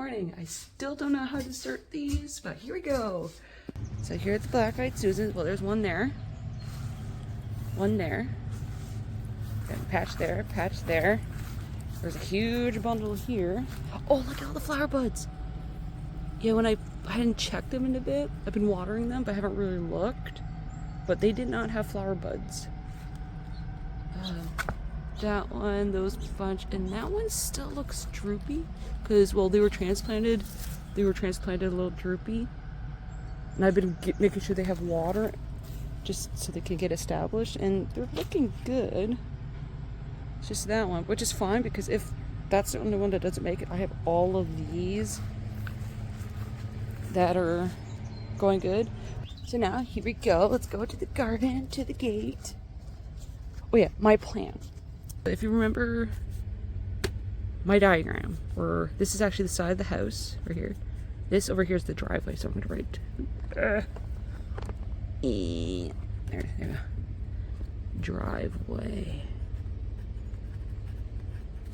morning. I still don't know how to start these, but here we go. So here are the black-eyed Susans. Well, there's one there. One there. And patch there, patch there. There's a huge bundle here. Oh, look at all the flower buds. Yeah, when I hadn't checked them in a bit. I've been watering them, but I haven't really looked. But they did not have flower buds. That one, those bunch, and that one still looks droopy. Because, well, they were transplanted. They were transplanted a little droopy. And I've been making sure they have water just so they can get established. And they're looking good. It's just that one, which is fine because if that's the only one that doesn't make it, I have all of these that are going good. So now, here we go. Let's go to the garden, to the gate. Oh yeah, my plan. If you remember my diagram, or this is actually the side of the house, right here. This over here is the driveway, so I'm gonna write there we go. Driveway.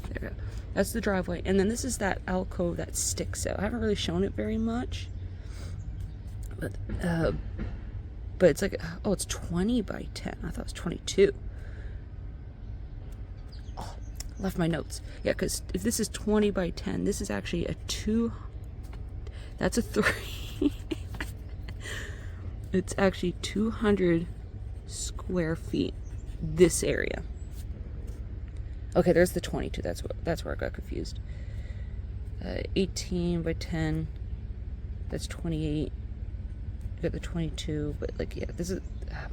There we go. That's the driveway. And then this is that alcove that sticks out. I haven't really shown it very much. But it's like, oh, it's 20 by 10. I thought it was 22. Oh, left my notes. Yeah, because if this is 20 by 10, this is actually a 2. That's a 3. It's actually 200 square feet. This area. Okay, there's the 22. That's where I got confused. 18 by 10. That's 28. You got the 22, but like, yeah, this is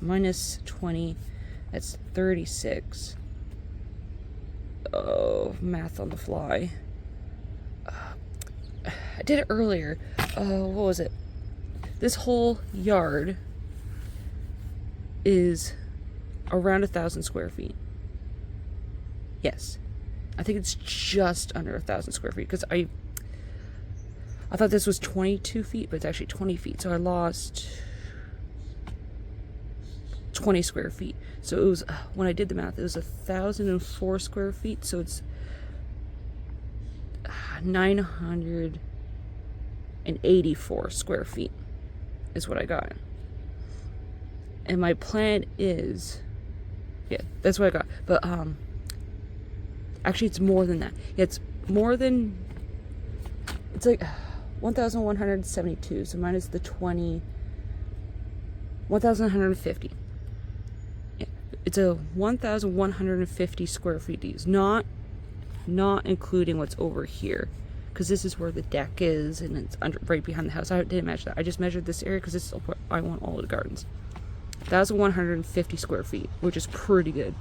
minus 20. That's 36. Oh, math on the fly. I did it earlier. What was it? This whole yard is around 1,000 square feet. Yes, I think it's just under 1,000 square feet because I thought this was 22 feet, but it's actually 20 feet. So I lost 20 square feet. So it was, when I did the math, it was 1,004 square feet. So it's 984 square feet is what I got. And my plan is, yeah, that's what I got. But actually it's more than that. Yeah, it's more than, it's like 1,172, so minus the 20, 1,150. Yeah, it's a 1,150 square feet to use, not including what's over here, because this is where the deck is, and it's right behind the house. I didn't measure that. I just measured this area because this is what I want all of the gardens. 1,150 square feet, which is pretty good.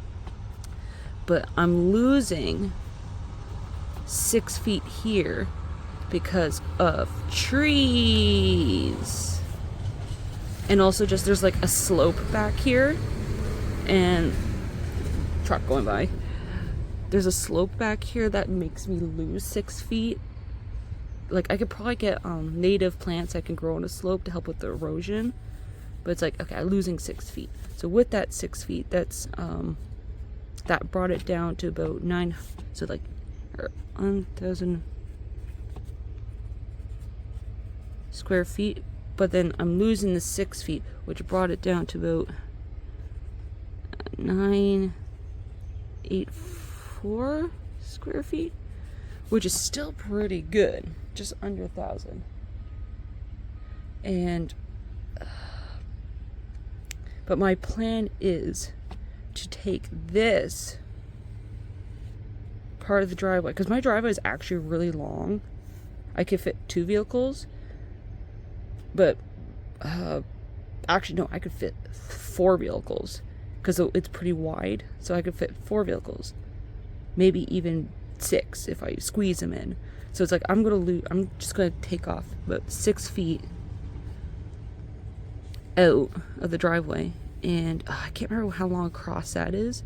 But I'm losing 6 feet here because of trees. And also just there's like a slope back here. And truck going by. There's a slope back here that makes me lose 6 feet. Like I could probably get native plants I can grow on a slope to help with the erosion. But it's like, okay, I'm losing 6 feet. So with that 6 feet, that's that brought it down to about 9. So like 1,000 square feet. But then I'm losing the 6 feet, which brought it down to about 984 square feet, which is still pretty good, just under 1,000. And but my plan is to take this part of the driveway, because my driveway is actually really long. I could fit 2 vehicles, but actually no, I could fit 4 vehicles because it's pretty wide, so I could fit 4 vehicles, maybe even 6 if I squeeze them in. So it's like I'm just gonna take off about 6 feet out of the driveway, and I can't remember how long across that is.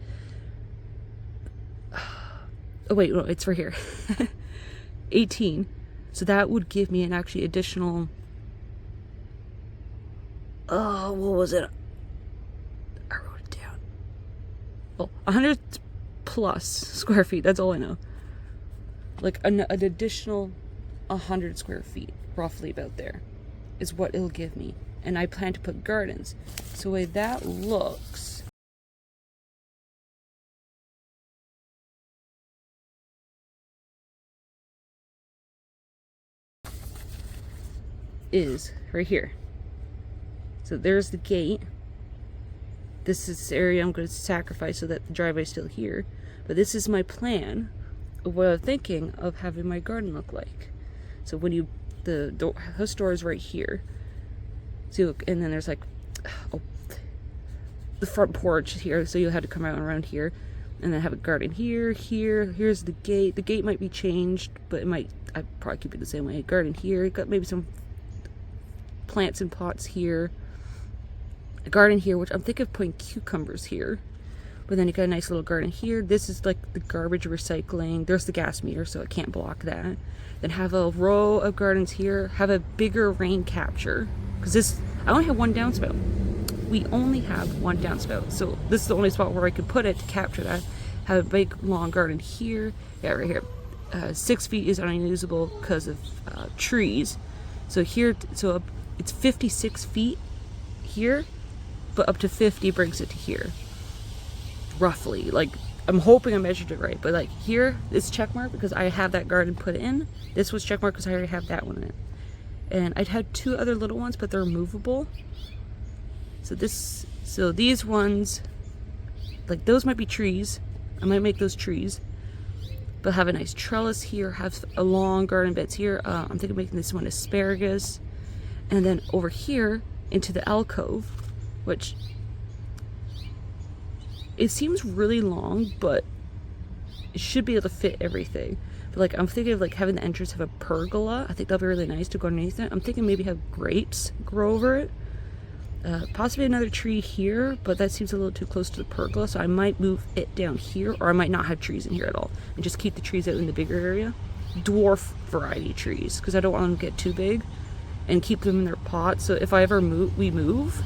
Oh wait, no, it's right here. 18. So that would give me an actually additional, what was it? I wrote it down. Well, 100 plus square feet. That's all I know. Like an additional 100 square feet, roughly about there, is what it'll give me. And I plan to put gardens. So the way that looks is right here. So there's the gate. This is the area I'm going to sacrifice so that the driveway's still here. But this is my plan of what I'm thinking of having my garden look like. So when you, the house door is right here. So, and then there's like, the front porch here. So you'll have to come out around here. And then have a garden here, here's the gate. The gate might be changed, but it might, I'd probably keep it the same way. Garden here, got maybe some plants and pots here. A garden here, which I'm thinking of putting cucumbers here. But then you got a nice little garden here. This is like the garbage recycling. There's the gas meter, so it can't block that. Then have a row of gardens here. Have a bigger rain capture. Because this, I only have one downspout. We only have one downspout. So this is the only spot where I could put it to capture that. Have a big long garden here. Yeah, right here. 6 feet is unusable because of trees. So here, so it's 56 feet here, but up to 50 brings it to here. Roughly. Like, I'm hoping I measured it right, but like here, it's check mark because I have that garden put in. This was check mark because I already have that one in it. And I'd had 2 other little ones, but they're movable. So this, so these ones, like those might be trees. I might make those trees, but have a nice trellis here, have a long garden beds here. I'm thinking of making this one asparagus. And then over here into the alcove, which it seems really long, but it should be able to fit everything. But like, I'm thinking of like having the entrance have a pergola. I think that'll be really nice to go underneath it. I'm thinking maybe have grapes grow over it. Possibly another tree here, but that seems a little too close to the pergola, so I might move it down here, or I might not have trees in here at all and just keep the trees out in the bigger area. Dwarf variety trees, because I don't want them to get too big, and keep them in their pots. So if I ever move,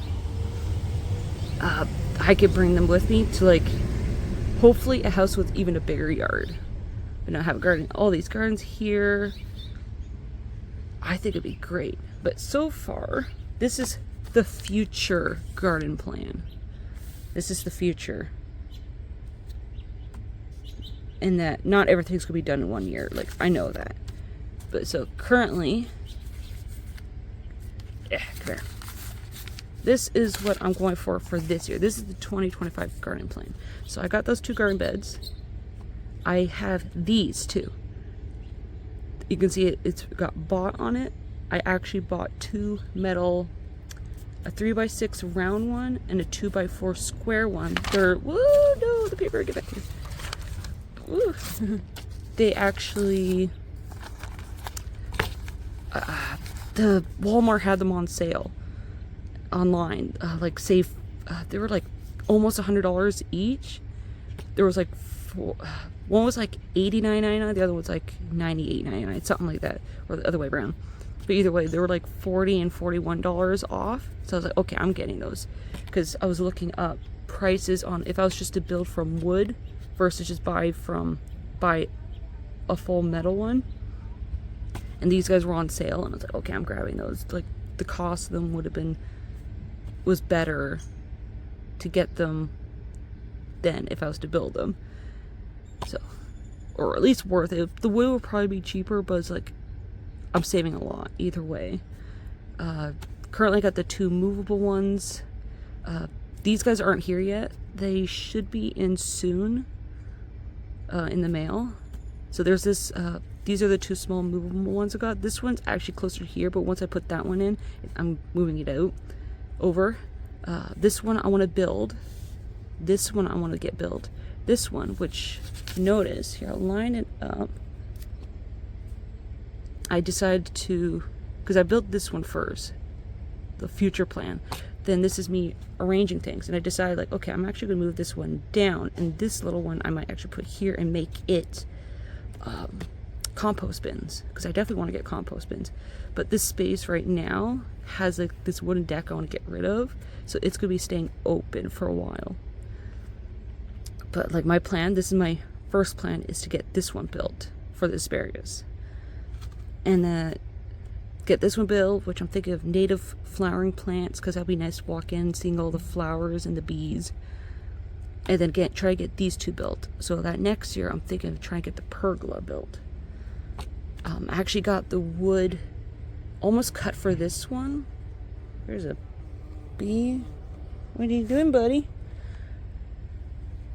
I could bring them with me to like hopefully a house with even a bigger yard. But now have a garden, all these gardens here. I think it'd be great. But so far, this is the future garden plan. This is the future. And that not everything's gonna be done in 1 year. Like, I know that. But so currently, come here. This is what I'm going for this year. This is the 2025 garden plan. So I got those 2 garden beds. I have these 2. You can see it's got bought on it. I actually bought 2 metal, a 3x6 round one and a 2x4 square one. They're, woo, no, the paper, get back here. Woo. They actually, the Walmart had them on sale online, like save, they were like almost $100 each. There was like one was like $89.99, the other was like $98.99, something like that, or the other way around. But either way, they were like $40 and $41 off. So I was like, okay, I'm getting those, because I was looking up prices on if I was just to build from wood versus just buy a full metal one. And these guys were on sale, and I was like, okay, I'm grabbing those. Like, the cost of them was better to get them than if I was to build them. So, or at least worth it. The wood would probably be cheaper, but it's like, I'm saving a lot either way. Currently I got the 2 movable ones. These guys aren't here yet. They should be in soon, in the mail. So there's this, these are the 2 small movable ones I got. This one's actually closer to here, but once I put that one in, I'm moving it out over. This one I want to build. This one I want to get built. This one, which, notice, here, I'll line it up. I decided to, because I built this one first, the future plan. Then this is me arranging things, and I decided, like, okay, I'm actually going to move this one down, and this little one I might actually put here and make it compost bins, because I definitely want to get compost bins. But this space right now has like this wooden deck I want to get rid of, so it's going to be staying open for a while. But like my plan, this is my first plan, is to get this one built for the asparagus. and get this one built, which I'm thinking of native flowering plants, because that'll be nice to walk in seeing all the flowers and the bees. And then try to get these 2 built, so that next year I'm thinking of trying to get the pergola built. I actually got the wood almost cut for this one. There's a bee. What are you doing, buddy?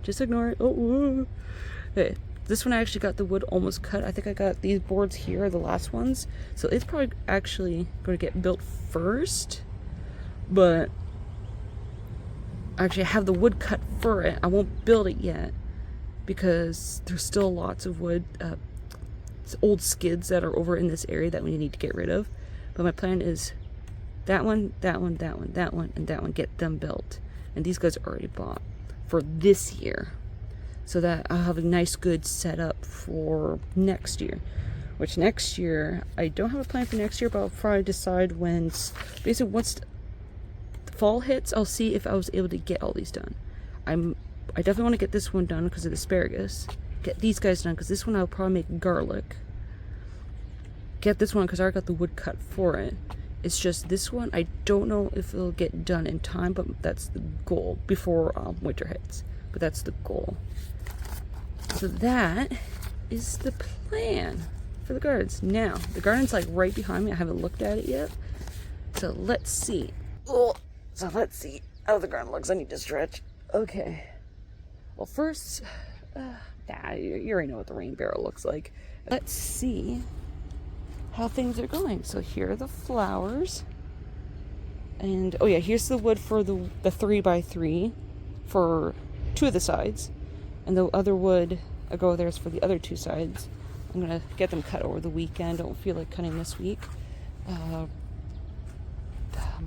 Just ignore it. Oh, okay. This one I actually got the wood almost cut. I think I got these boards here, the last ones. So it's probably actually going to get built first. But actually I have the wood cut for it. I won't build it yet because there's still lots of wood, old skids that are over in this area that we need to get rid of. But my plan is that one, that one, that one, that one, and that one, get them built. And these guys are already bought for this year, so that I'll have a nice good setup for next year. Which next year, I don't have a plan for next year, but I'll probably decide when, basically once the fall hits, I'll see if I was able to get all these done. I definitely want to get this one done because of the asparagus. Get these guys done because this one I'll probably make garlic. Get this one because I already got the wood cut for it. It's just this one, I don't know if it'll get done in time, but that's the goal before winter hits. But that's the goal. So that is the plan for the gardens. Now, the garden's like right behind me. I haven't looked at it yet. So let's see. Oh, so let's see how the garden looks. I need to stretch. Okay. Well, first, you already know what the rain barrel looks like. Let's see how things are going. So here are the flowers. And, oh yeah, here's the wood for the 3x3 for 2 of the sides. And the other wood, I go there's for the other 2 sides. I'm gonna get them cut over the weekend. Don't feel like cutting this week. My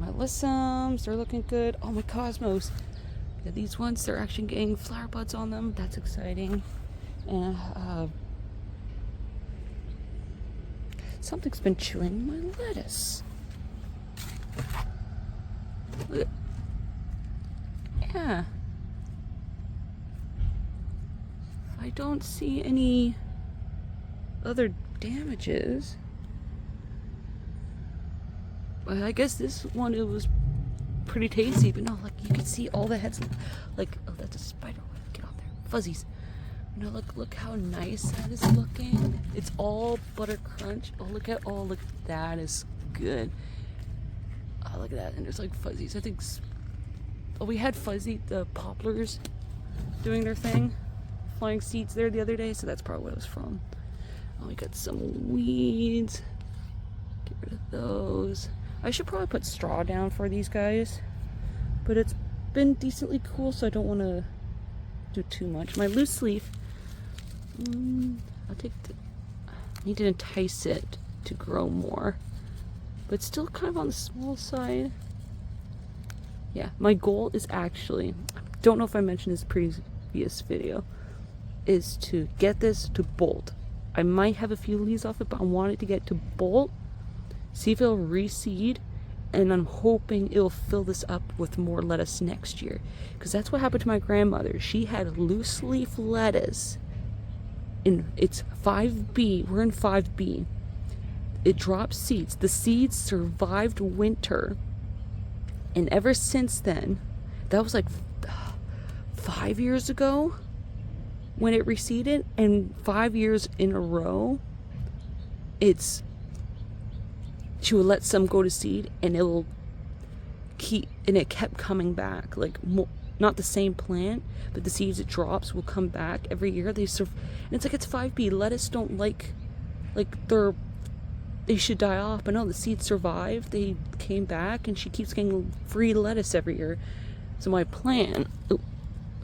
lissums, they're looking good. Oh, my cosmos. Yeah, these ones, they're actually getting flower buds on them. That's exciting. And something's been chewing my lettuce. Yeah. I don't see any other damages. Well, I guess this one, it was pretty tasty, but no, like you can see all the heads, like, oh, that's a spider web. Get off there. Fuzzies. You know, look how nice that is looking. It's all butter crunch. Oh, look, that is good. Oh, look at that. And there's like fuzzies. I think, oh, we had the poplars doing their thing, flying seeds there the other day, so that's probably what it was from. Oh, we got some weeds. Get rid of those. I should probably put straw down for these guys, but it's been decently cool, so I don't want to do too much. My loose leaf, I need to entice it to grow more, but still kind of on the small side. Yeah, my goal is actually, don't know if I mentioned this previous video, is to get this to bolt. I might have a few leaves off it, but I want it to get to bolt, see if it'll reseed, and I'm hoping it'll fill this up with more lettuce next year. Because that's what happened to my grandmother. She had loose leaf lettuce. It's 5B. We're in 5B. It dropped seeds. The seeds survived winter. And ever since then, that was like 5 years ago when it reseeded. And 5 years in a row, she would let some go to seed, and it kept coming back, like not the same plant, but the seeds it drops will come back every year. And it's like, it's 5B. Lettuce don't like they should die off, but no, the seeds survived. They came back, and she keeps getting free lettuce every year. So my plan,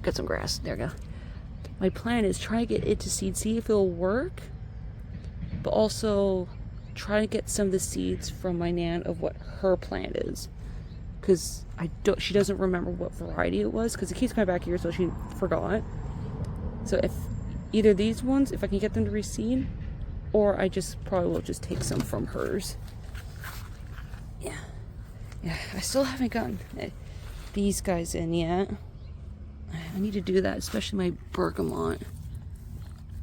got some grass. There we go. My plan is try to get it to seed, see if it'll work, but also try to get some of the seeds from my nan of what her plant is, because she doesn't remember what variety it was, because it keeps coming back here, so she forgot. So if either these ones, if I can get them to reseed, or I just probably will just take some from hers. Yeah, I still haven't gotten these guys in yet. I need to do that, especially my bergamot.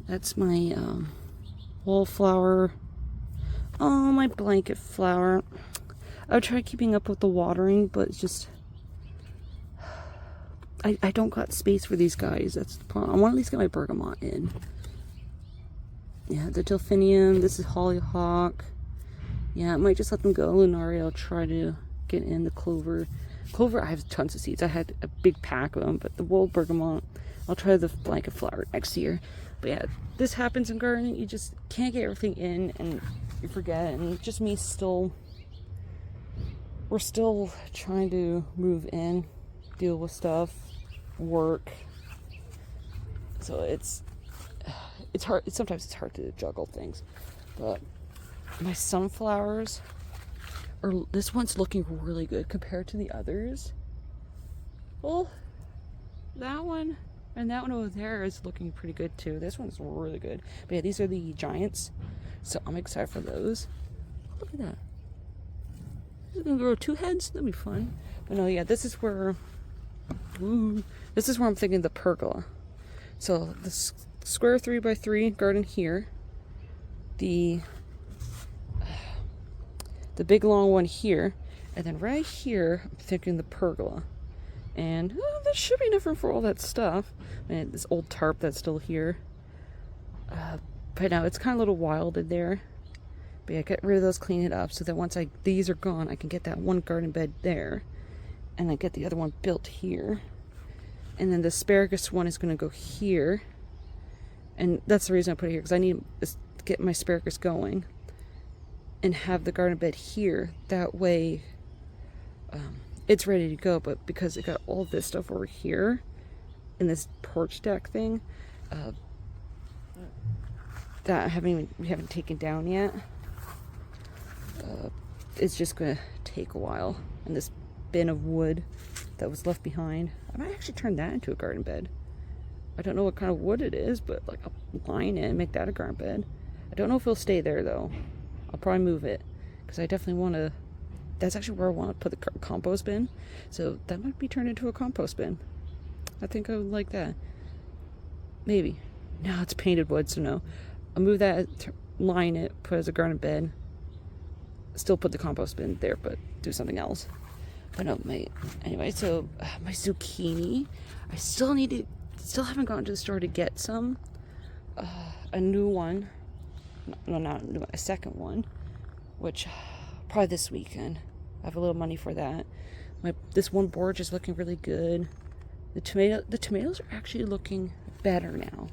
That's my wallflower. Oh, my blanket flower. I would try keeping up with the watering, but it's just... I don't got space for these guys. That's the problem. I want to at least get my bergamot in. Yeah, the delphinium. This is hollyhock. Yeah, I might just let them go. Lunari, I'll try to get in the clover. Clover, I have tons of seeds. I had a big pack of them, but the wild bergamot, I'll try the blanket flower next year. But yeah, this happens in gardening. You just can't get everything in, and you forget. And just me still, we're still trying to move in, deal with stuff, work. So it's hard. Sometimes it's hard to juggle things. But my sunflowers this one's looking really good compared to the others. Well, that one and that one over there is looking pretty good too. This one's really good. But yeah, these are the giants, so I'm excited for those. Look at that. This is gonna grow 2 heads. That'd be fun. But no, yeah, this is where I'm thinking the pergola. So the square 3x3 garden here, the big long one here, and then right here I'm thinking the pergola. And there should be enough room for all that stuff. And this old tarp that's still here. But now it's kind of a little wild in there. But yeah, get rid of those, clean it up, so that once these are gone, I can get that one garden bed there, and then get the other one built here. And then the asparagus one is going to go here, and that's the reason I put it here, because I need to get my asparagus going and have the garden bed here. That way it's ready to go. But because it got all this stuff over here in this porch deck thing that we haven't taken down yet, it's just gonna take a while. And this bin of wood that was left behind, I might actually turn that into a garden bed. I don't know what kind of wood it is, but like I'll line it and make that a garden bed. I don't know if it'll stay there though. I'll probably move it, because I definitely want to. That's actually where I want to put the compost bin, so that might be turned into a compost bin. I think I would like that. Maybe. No, it's painted wood, so no. I'll move that, line it, put it as a garden bed. Still put the compost bin there, but do something else. But no, anyway, so my zucchini, I still haven't gone to the store to get some. A new one. No, not new, a second one, which probably this weekend. I have a little money for that. This one borage is looking really good. The tomatoes are actually looking better now.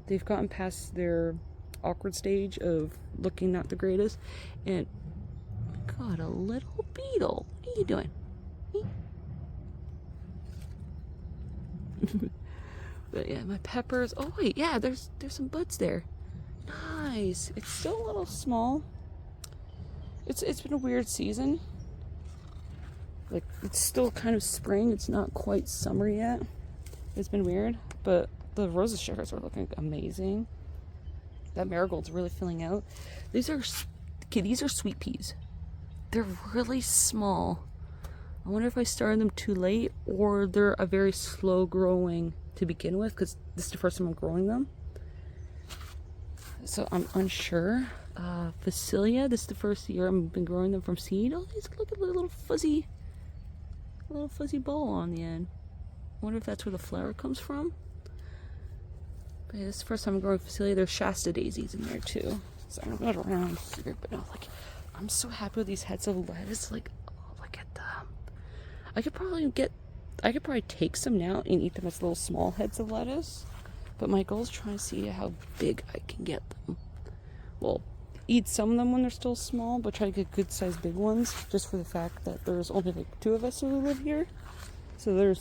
They've gotten past their awkward stage of looking not the greatest, and got a little beetle. What are you doing? But yeah, my peppers. Oh wait, yeah, there's some buds there. Nice. It's still a little small. It's been a weird season. Like, it's still kind of spring. It's not quite summer yet. It's been weird, but the roses sugars are looking amazing. That marigold's really filling out. These are sweet peas. They're really small. I wonder if I started them too late, or they're a very slow growing to begin with, because this is the first time I'm growing them. So I'm unsure. Phacelia, this is the first year I've been growing them from seed. Oh, look at the little fuzzy ball on the end. I wonder if that's where the flower comes from. But yeah, this is the first time I'm growing Phacelia. There's Shasta daisies in there too. So I'm going around here, but no, like, I'm so happy with these heads of lettuce. Like, oh, look at them. I could probably take some now and eat them as little small heads of lettuce. But my goal is trying to see how big I can get them. Well, eat some of them when they're still small, but try to get good sized big ones, just for the fact that there's only like 2 of us who live here. So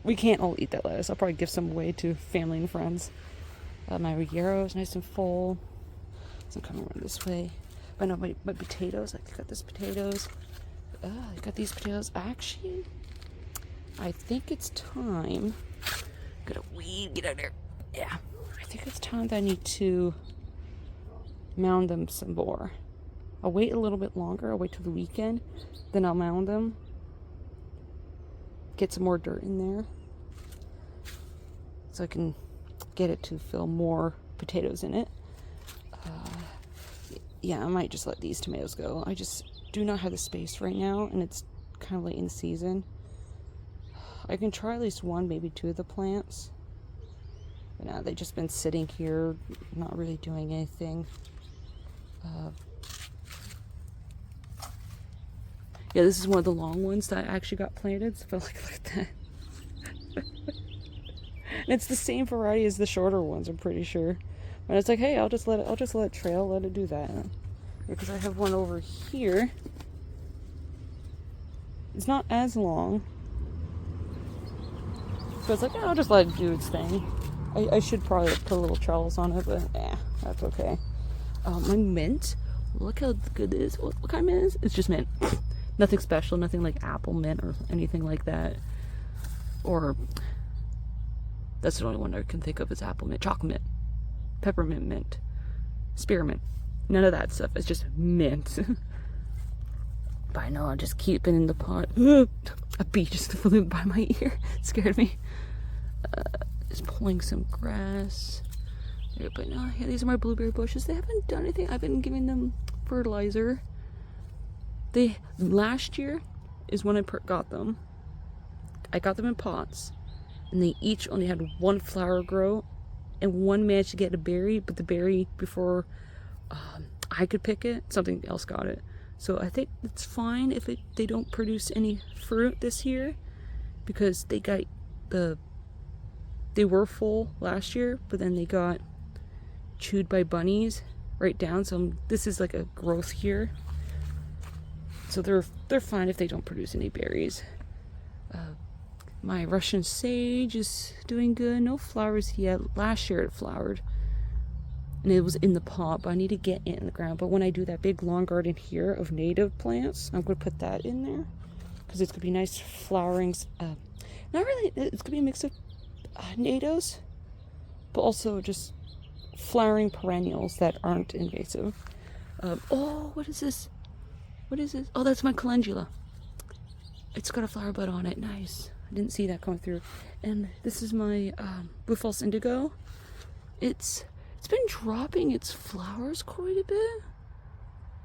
we can't all eat that lettuce. I'll probably give some away to family and friends. My Ruggiero is nice and full. So I'm coming around this way. But no, my potatoes, I got these potatoes. I got these potatoes. Actually, I think it's time. Got a weed, get out there. Yeah, I think it's time that I need to mound them some more. I'll wait a little bit longer. I'll wait till the weekend, then I'll mound them. Get some more dirt in there, so I can get it to fill more potatoes in it. yeah, I might just let these tomatoes go. I just do not have the space right now, and it's kind of late in the season. I can try at least one, maybe two of the plants. But now they've just been sitting here, not really doing anything. Yeah, this is one of the long ones that I actually got planted. So look at that. And it's the same variety as the shorter ones, I'm pretty sure. And it's like, hey, I'll just let it trail, let it do that. Because I have one over here. It's not as long. So it's like, yeah, I'll just let it do its thing. I should probably put a little trellis on it, but yeah, that's okay. My mint, look how good it is. What kind of mint is it? It's just mint. Nothing special, nothing like apple mint or anything like that. Or, that's the only one I can think of is apple mint, chocolate mint, peppermint mint, spearmint. None of that stuff. It's just mint. But I know I'll just keep it in the pot. A bee just flew by my ear. It scared me. Just pulling some grass. There, but no, yeah, these are my blueberry bushes. They haven't done anything. I've been giving them fertilizer. Last year is when I got them. I got them in pots, and they each only had one flower grow, and one managed to get a berry, but the berry, before I could pick it, something else got it. So I think it's fine if they don't produce any fruit this year, because they were full last year, but then they got chewed by bunnies right down. So this is like a growth year. So they're fine if they don't produce any berries. My Russian sage is doing good. No flowers yet. Last year it flowered. And it was in the pot, but I need to get it in the ground. But when I do that big lawn garden here of native plants, I'm going to put that in there. Because it's going to be nice flowerings. Not really, it's going to be a mix of natives, but also just flowering perennials that aren't invasive. Oh, what is this? What is this? Oh, that's my calendula. It's got a flower bud on it. Nice. I didn't see that coming through. And this is my Blue False Indigo. It's been dropping its flowers quite a bit.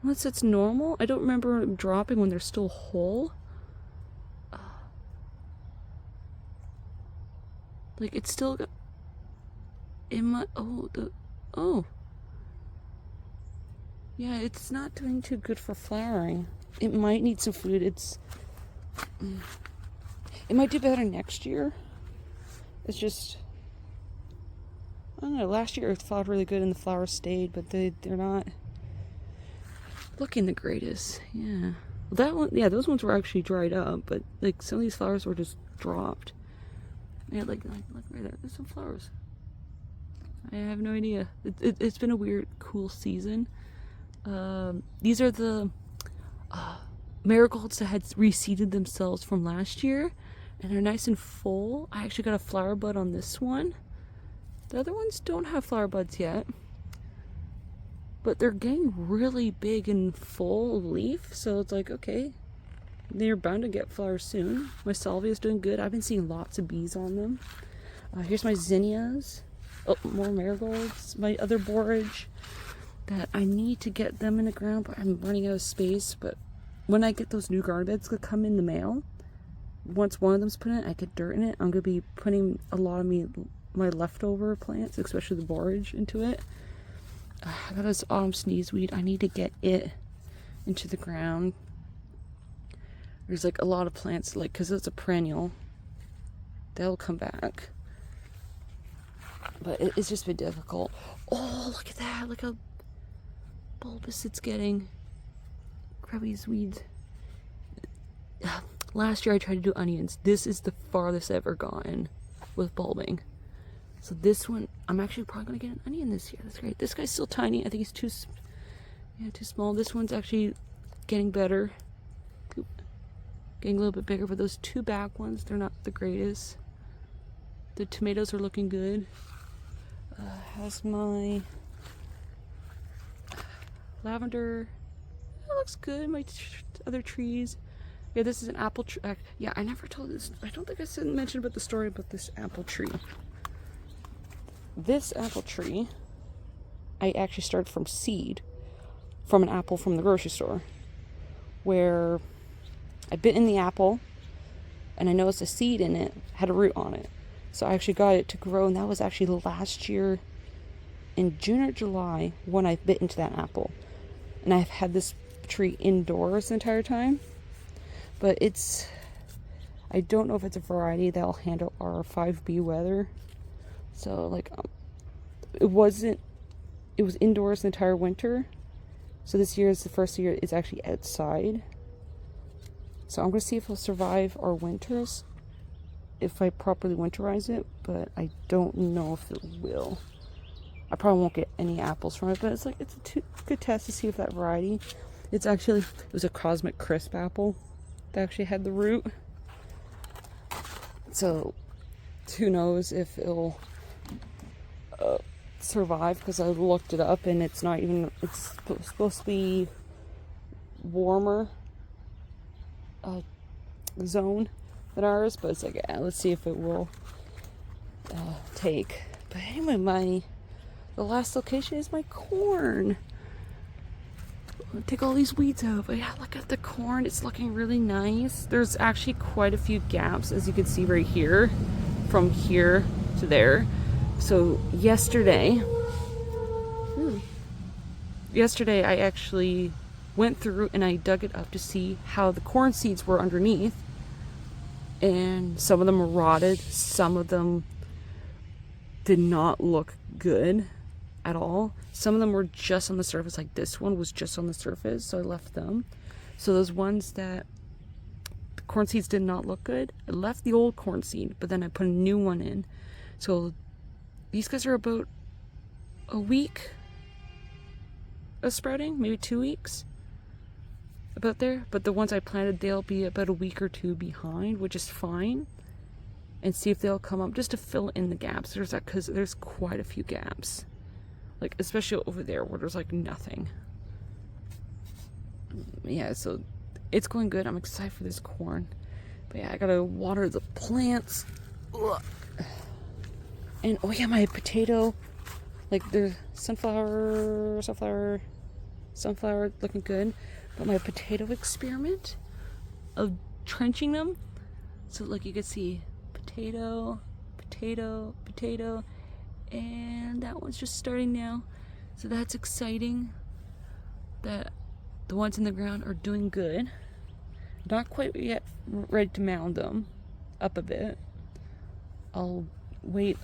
Unless it's normal. I don't remember them dropping when they're still whole. Like, it's still got... Yeah, it's not doing too good for flowering. It might need some food. It might do better next year. It's just... I don't know, last year it flowered really good and the flowers stayed, but they're not looking the greatest. Yeah. Well, that one, yeah, those ones were actually dried up, but like some of these flowers were just dropped. Yeah, like right there, there's some flowers. I have no idea. It's been a weird, cool season. These are the marigolds that had reseeded themselves from last year, and they're nice and full. I actually got a flower bud on this one. The other ones don't have flower buds yet, but they're getting really big and full of leaf, so it's like, okay, they're bound to get flowers soon. My salvia's doing good. I've been seeing lots of bees on them. Here's my zinnias. Oh, more marigolds. My other borage that I need to get them in the ground, but I'm running out of space. But when I get those new garden beds that come in the mail, once one of them's put in it, I get dirt in it. I'm going to be putting a lot of my leftover plants, especially the borage, into it. I got this autumn sneezeweed. I need to get it into the ground. There's like a lot of plants, like, because it's a perennial, they'll come back. But it's just been difficult. Oh, look at that. Look how bulbous it's getting. Grab these weeds. Last year I tried to do onions. This is the farthest I've ever gotten with bulbing. So this one, I'm actually probably going to get an onion this year. That's great. This guy's still tiny. I think he's too small. This one's actually getting better. Getting a little bit bigger, but those two back ones, they're not the greatest. The tomatoes are looking good. How's my lavender? It looks good. My other trees. Yeah, this is an apple tree. Yeah, I never told this. I don't think I mentioned about the story about this apple tree. This apple tree, I actually started from seed. from an apple from the grocery store, where I bit in the apple and I noticed a seed in it had a root on it. So I actually got it to grow, and that was actually last year in June or July when I bit into that apple. And I've had this tree indoors the entire time, but I don't know if it's a variety that'll handle our 5B weather. So like it was indoors the entire winter. So this year is the first year it's actually outside. So I'm going to see if it'll survive our winters if I properly winterize it, but I don't know if it will. I probably won't get any apples from it, but it's a good test to see if that variety. It was a Cosmic Crisp apple that actually had the root. So who knows if it'll survive, because I looked it up and it's supposed to be warmer zone than ours, but it's like, yeah, let's see if it will take. But anyway, the last location is my corn. I'll take all these weeds out, but yeah, look at the corn. It's looking really nice. There's actually quite a few gaps, as you can see right here, from here to there. So yesterday I actually went through and I dug it up to see how the corn seeds were underneath, and some of them were rotted, some of them did not look good at all. Some of them were just on the surface, like this one was just on the surface, so I left them. So those ones that the corn seeds did not look good, I left the old corn seed, but then I put a new one in. So these guys are about a week of sprouting, maybe 2 weeks, about there. But the ones I planted, they'll be about a week or two behind, which is fine. And see if they'll come up just to fill in the gaps. Because there's quite a few gaps, like especially over there where there's like nothing. Yeah, so it's going good. I'm excited for this corn, but yeah, I gotta water the plants. Ugh. And oh yeah, my potato, like the sunflower looking good. But my potato experiment of trenching them, so like you can see potato, and that one's just starting now. So that's exciting that the ones in the ground are doing good. Not quite yet ready to mound them up a bit. I'll wait,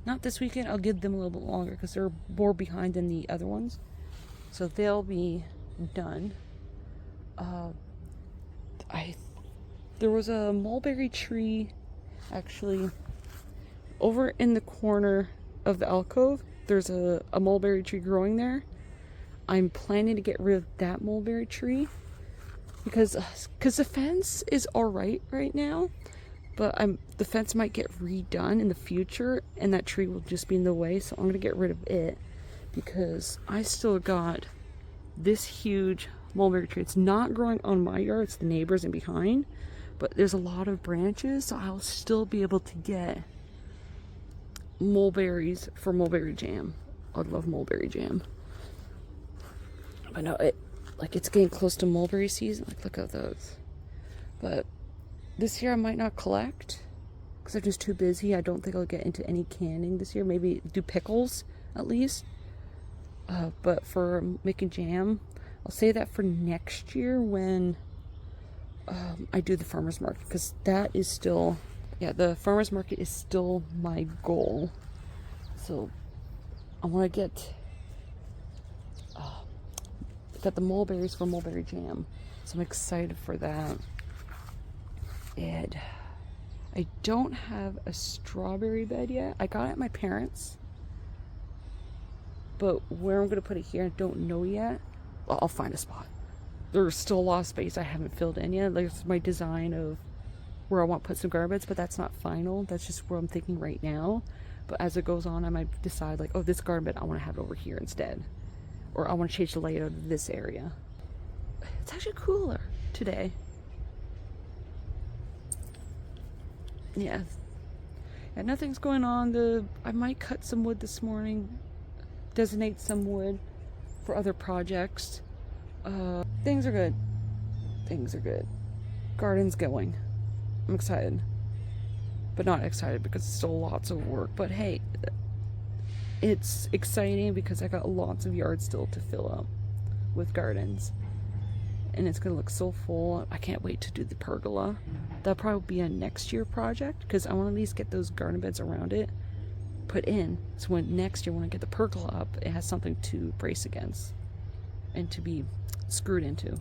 not this weekend, I'll give them a little bit longer because they're more behind than the other ones. So they'll be done. There was a mulberry tree actually over in the corner of the alcove. There's a mulberry tree growing there. I'm planning to get rid of that mulberry tree because the fence is alright right now, but the fence might get redone in the future and that tree will just be in the way, so I'm gonna get rid of it because I still got this huge mulberry tree. It's not growing on my yard, it's the neighbors and behind, but there's a lot of branches, so I'll still be able to get mulberries for mulberry jam. I'd love mulberry jam. But no, it's getting close to mulberry season. Like, look at those. But this year I might not collect because I'm just too busy. I don't think I'll get into any canning this year. Maybe do pickles at least. But for making jam, I'll say that for next year when I do the farmer's market, because that is still, the farmer's market is still my goal. So I want to get the mulberries for mulberry jam, so I'm excited for that. And I don't have a strawberry bed yet. I got it at my parents', but where I'm going to put it here I don't know yet. Well, I'll find a spot. There's still a lot of space I haven't filled in yet. There's my design of where I want to put some garden beds, but that's not final. That's just what I'm thinking right now. But as it goes on, I might decide like, oh, this garden bed I want to have it over here instead, or I want to change the layout of this area. It's actually cooler today. Yeah, nothing's going on. I might cut some wood this morning, designate some wood for other projects. Things are good. Things are good. Garden's going. I'm excited. But not excited because it's still lots of work. But hey, it's exciting because I got lots of yard still to fill up with gardens. And it's gonna look so full. I can't wait to do the pergola. That'll probably be a next year project because I want to at least get those garden beds around it put in. So when next year when I get the pergola up, it has something to brace against and to be screwed into.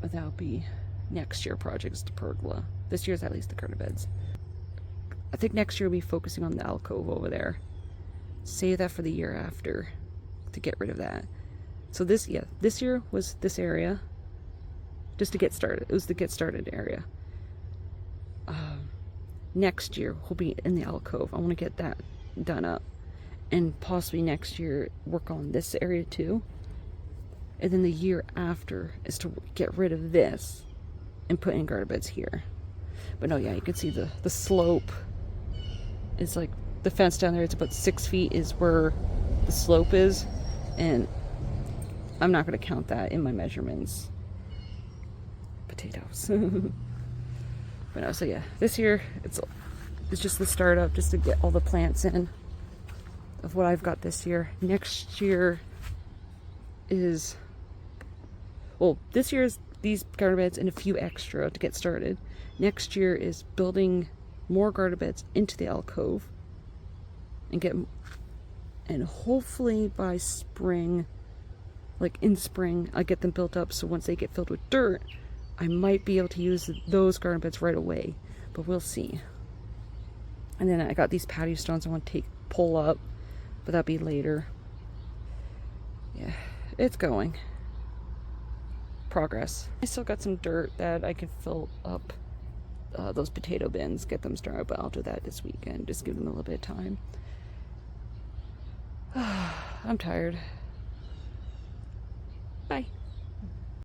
But that'll be next year projects to pergola. This year's at least the garden beds. I think next year we'll be focusing on the alcove over there. Save that for the year after to get rid of that. So this year was this area just to get started. It was the get started area. Next year we'll be in the alcove. I want to get that done up, and possibly next year work on this area too. And then the year after is to get rid of this and put in garden beds here. But no, yeah, you can see the slope is like the fence down there. It's about 6 feet is where the slope is, and I'm not going to count that in my measurements. Potatoes. But no, so yeah, this year it's just the startup, just to get all the plants in of what I've got this year. Next year is, well, this year is these garden beds and a few extra to get started. Next year is building more garden beds into the alcove and hopefully by spring, like in spring, I get them built up so once they get filled with dirt, I might be able to use those garden beds right away, but we'll see. And then I got these patio stones I want to pull up, but that'll be later. Yeah, it's going. Progress. I still got some dirt that I can fill up those potato bins, get them started, but I'll do that this weekend, just give them a little bit of time. I'm tired.